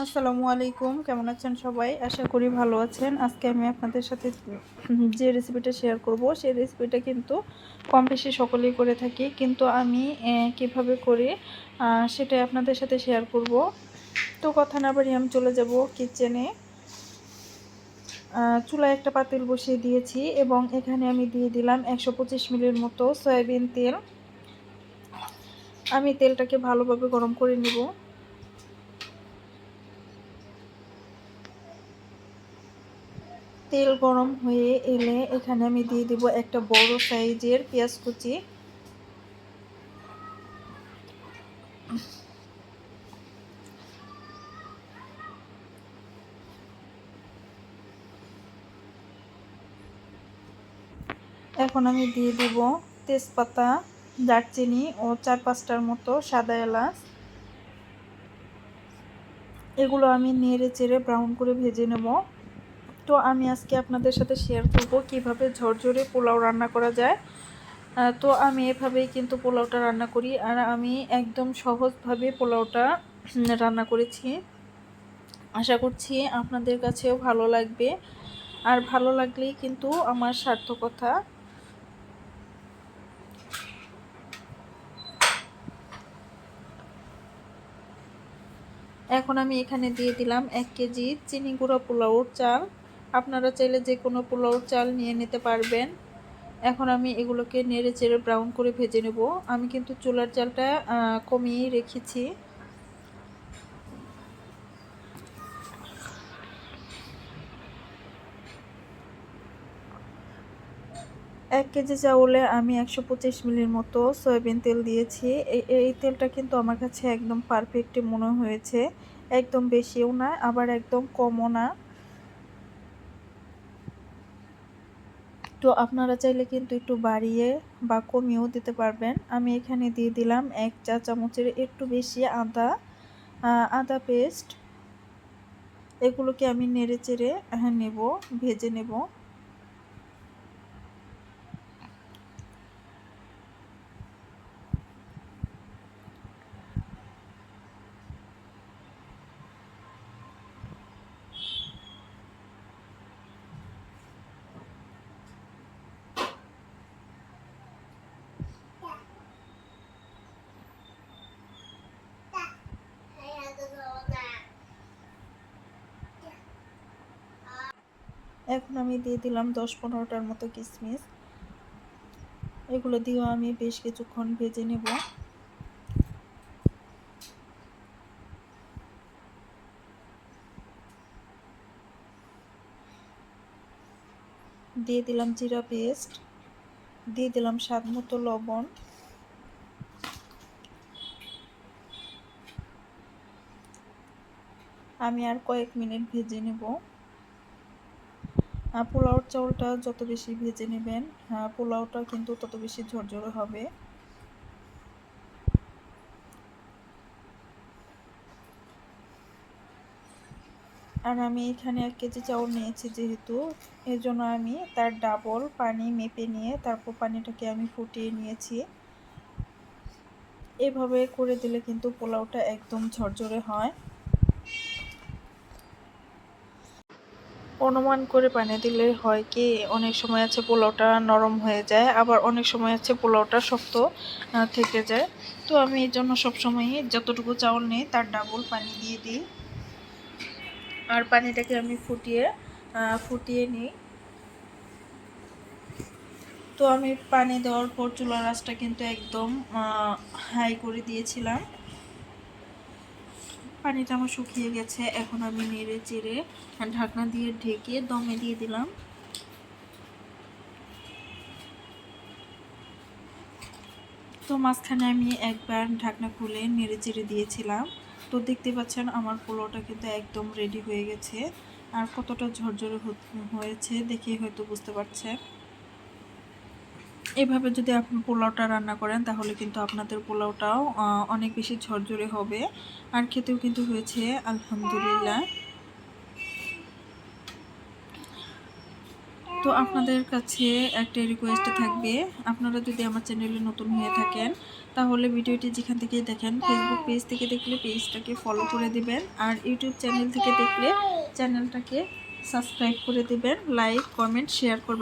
আসসালামু আলাইকুম, কেমন আছেন সবাই? আশা করি ভালো আছেন। আজকে আমি আপনাদের সাথে যে রেসিপিটা শেয়ার করব সেই রেসিপিটা কিন্তু কম বেশি সকলেই করে থাকি, কিন্তু আমি কিভাবে করি সেটাই আপনাদের সাথে শেয়ার করব। তো কথা না বাড়িয়ে আমি চলে যাব কিচেনে। চুলায় একটা পাতিল বসিয়ে দিয়েছি এবং এখানে আমি দিয়ে দিলাম 125 মিলির মতো সয়াবিন তেল। আমি তেলটাকে ভালোভাবে গরম করে নেব। তেল গরম হয়ে এলে এখানে আমি দিয়ে দেব একটা বড় সাইজের পেঁয়াজ কুচি। এখন আমি দিয়ে দেব তেজপাতা, দারচিনি ও 4-5টার মতো সাদা এলাচ। এগুলো আমি নেড়ে চেড়ে ব্রাউন করে ভেজে নেব। তো আমি আজকে আপনাদের সাথে শেয়ার করব কিভাবে ঝরঝরে পোলাও রান্না করা যায়। তো আমি এভাবেই কিন্তু পোলাওটা রান্না করি, আর আমি একদম সহজভাবে পোলাওটা রান্না করেছি। আশা করছি আপনাদের কাছেও ভালো লাগবে, আর ভালো লাগলেই কিন্তু আমার সার্থকতা। এখন আমি এখানে দিয়ে দিলাম 1 কেজি চিনি গুঁড়া পোলাওর চাল। আপনারা চাইলে যে কোনো পোলাওর চাল নিয়ে নিতে পারবেন। এখন আমি এগুলোকে নেড়ে চেড়ে ব্রাউন করে ভেজে নেব। আমি কিন্তু চুলার জালটা কমিয়েই রেখেছি। 1 কেজি চাউলে আমি 125 মিলির মতো সয়াবিন তেল দিয়েছি। এই তেলটা কিন্তু আমার কাছে একদম পারফেক্টই মনে হয়েছে। একদম বেশিও না, আবার একদম কমও না। তো আপনারা চাইলে কিন্তু একটু বাড়িয়ে বা কমিয়েও দিতে পারবেন। আমি এখানে দিয়ে দিলাম 1 চা চামচের একটু বেশি আদা পেস্ট। এগুলোকে আমি নেড়ে চেড়ে নেব, ভেজে নেব। এখন আমি দিয়ে দিলাম 10-15টার মতো কিশমিশ। এগুলো দিয়েও আমি বেশ কিছুক্ষণ ভেজে নেব। দিয়ে দিলাম জিরা পেস্ট, দিয়ে দিলাম স্বাদ মতো লবণ। আমি আর কয়েক মিনিট ভেজে নেব। পোলাওর চাউলটা যত বেশি ভেজে নেবেন, পোলাওটা কিন্তু তত বেশি ঝরঝরে হবে। আর আমি এখানে 1 কেজি চাউল নিয়েছি যেহেতু, এর জন্য আমি তার ডাবল পানি মেপে নিয়ে তারপর পানিটাকে আমি ফুটিয়ে নিয়েছি। এভাবে করে দিলে কিন্তু পোলাওটা একদম ঝরঝরে হয়। অনুমান করে পানি দিলে হয় কি, অনেক সময় আছে পোলাওটা নরম হয়ে যায়, আবার অনেক সময় আছে পোলাওটা শক্ত থেকে যায়। তো আমি এই জন্য সবসময়ই যতটুকু চাউল নিই তার ডাবল পানি দিয়ে দিই। আর পানিটাকে আমি ফুটিয়ে নিই। তো আমি পানি দেওয়ার পর চুলার আঁচটা কিন্তু একদম হাই করে দিয়েছিলাম। পানিটা আমার শুকিয়ে গেছে। এখন আমি নেড়ে চেড়ে ঢাকনা দিয়ে ঢেকে দমে দিয়ে দিলাম। তো মাঝখানে আমি একবার ঢাকনা খুলে নেড়ে চেড়ে দিয়েছিলাম। তো দেখতে পাচ্ছেন আমার পোলাওটা কিন্তু একদম রেডি হয়ে গেছে। আর কতটা ঝরঝরে হয়েছে দেখেই হয়তো বুঝতে পারছেন। এভাবে যদি আপনি পোলাওটা রান্না করেন তাহলে কিন্তু আপনাদের পোলাওটাও অনেক বেশি ঝরঝরে হবে, আর খেতেও কিন্তু হয়েছে আলহামদুলিল্লাহ। তো আপনাদের কাছে একটা রিকোয়েস্ট থাকবে, আপনারা যদি আমার চ্যানেলে নতুন হয়ে থাকেন তাহলে ভিডিওটি যেখান থেকে দেখেন, ফেসবুক পেজ থেকে দেখলে পেজটাকে ফলো করে দিবেন, আর ইউটিউব চ্যানেল থেকে দেখলে চ্যানেলটাকে সাবস্ক্রাইব করে দিবেন, লাইক কমেন্ট শেয়ার করবেন।